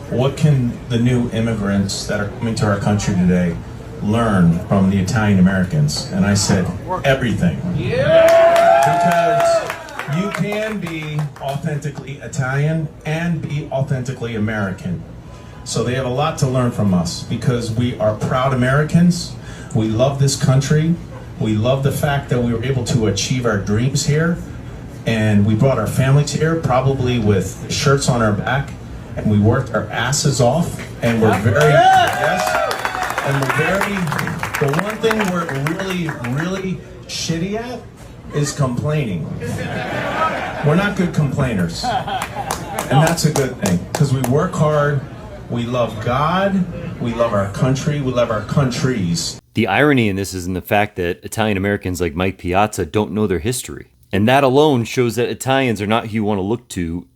what can the new immigrants that are coming to our country today learn from the Italian Americans? And I said, everything. Because you can be authentically Italian and be authentically American. So they have a lot to learn from us because we are proud Americans. We love this country. We love the fact that we were able to achieve our dreams here. And we brought our families here, probably with shirts on our back, and we worked our asses off. And we're very, the one thing we're really shitty at is complaining. We're not good complainers. And that's a good thing, because we work hard, we love God, we love our country, we love our countries. The irony in this is in the fact that Italian Americans like Mike Piazza don't know their history. And that alone shows that Italians are not who you want to look to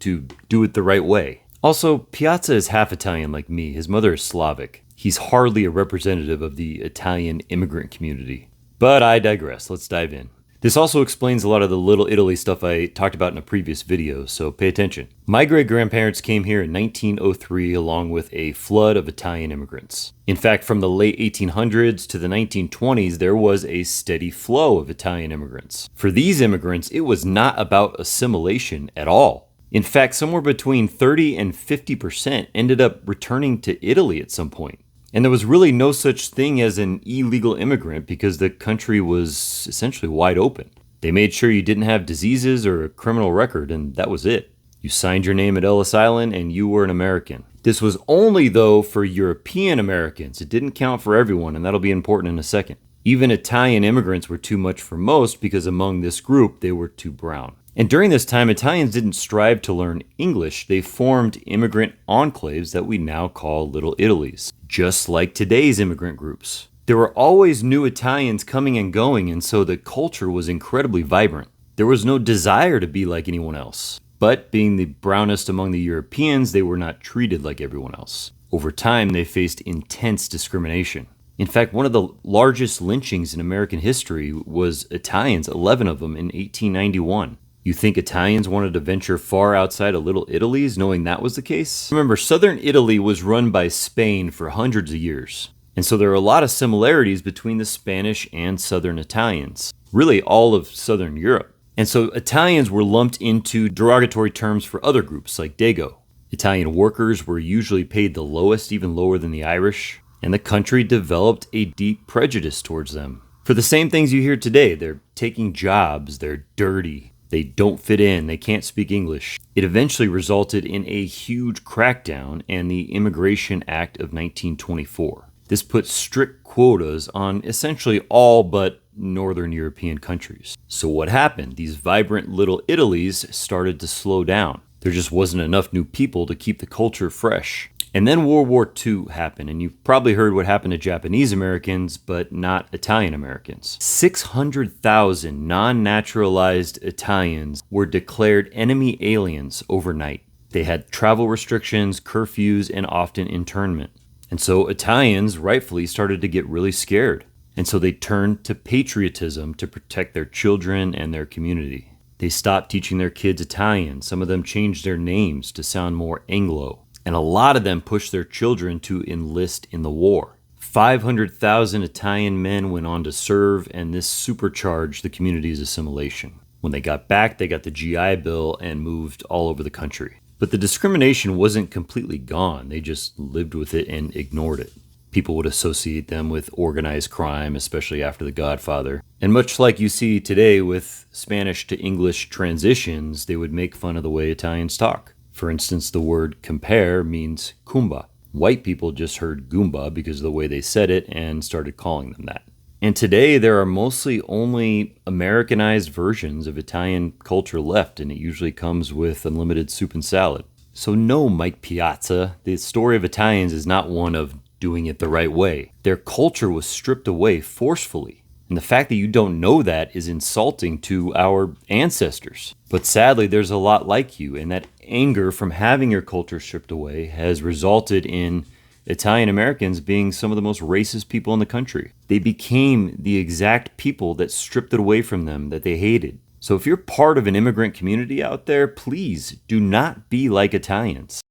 do it the right way. Also, Piazza is half Italian like me. His mother is Slavic. He's hardly a representative of the Italian immigrant community. But I digress. Let's dive in. This also explains a lot of the Little Italy stuff I talked about in a previous video, so pay attention. My great-grandparents came here in 1903 along with a flood of Italian immigrants. In fact, from the late 1800s to the 1920s, there was a steady flow of Italian immigrants. For these immigrants, it was not about assimilation at all. In fact, somewhere between 30 and 50% ended up returning to Italy at some point. And there was really no such thing as an illegal immigrant because the country was essentially wide open. They made sure you didn't have diseases or a criminal record, and that was it. You signed your name at Ellis Island and you were an American. This was only, though, for European Americans. It didn't count for everyone, and that'll be important in a second. Even Italian immigrants were too much for most because among this group, they were too brown. And during this time, Italians didn't strive to learn English. They formed immigrant enclaves that we now call Little Italies, just like today's immigrant groups. There were always new Italians coming and going, and so the culture was incredibly vibrant. There was no desire to be like anyone else. But being the brownest among the Europeans, they were not treated like everyone else. Over time, they faced intense discrimination. In fact, one of the largest lynchings in American history was Italians, 11 of them in 1891. You think Italians wanted to venture far outside of Little Italy's knowing that was the case? Remember, southern Italy was run by Spain for hundreds of years. And so there are a lot of similarities between the Spanish and southern Italians. Really all of southern Europe. And so Italians were lumped into derogatory terms for other groups like Dago. Italian workers were usually paid the lowest, even lower than the Irish. And the country developed a deep prejudice towards them. For the same things you hear today, they're taking jobs, they're dirty. They don't fit in, they can't speak English. It eventually resulted in a huge crackdown and the Immigration Act of 1924. This put strict quotas on essentially all but Northern European countries. So what happened? These vibrant Little Italies started to slow down. There just wasn't enough new people to keep the culture fresh. And then World War II happened, and you've probably heard what happened to Japanese Americans, but not Italian Americans. 600,000 non-naturalized Italians were declared enemy aliens overnight. They had travel restrictions, curfews, and often internment. And so Italians rightfully started to get really scared. And so they turned to patriotism to protect their children and their community. They stopped teaching their kids Italian. Some of them changed their names to sound more Anglo. And a lot of them pushed their children to enlist in the war. 500,000 Italian men went on to serve, and this supercharged the community's assimilation. When they got back, they got the GI Bill and moved all over the country. But the discrimination wasn't completely gone. They just lived with it and ignored it. People would associate them with organized crime, especially after The Godfather. And much like you see today with Spanish to English transitions, they would make fun of the way Italians talk. For instance, the word compare means Kumba. White people just heard Goomba because of the way they said it and started calling them that. And today there are mostly only Americanized versions of Italian culture left, and it usually comes with unlimited soup and salad. So no, Mike Piazza, the story of Italians is not one of doing it the right way. Their culture was stripped away forcefully. And the fact that you don't know that is insulting to our ancestors. But sadly, there's a lot like you, and that anger from having your culture stripped away has resulted in Italian Americans being some of the most racist people in the country. They became the exact people that stripped it away from them that they hated. So if you're part of an immigrant community out there, please do not be like Italians.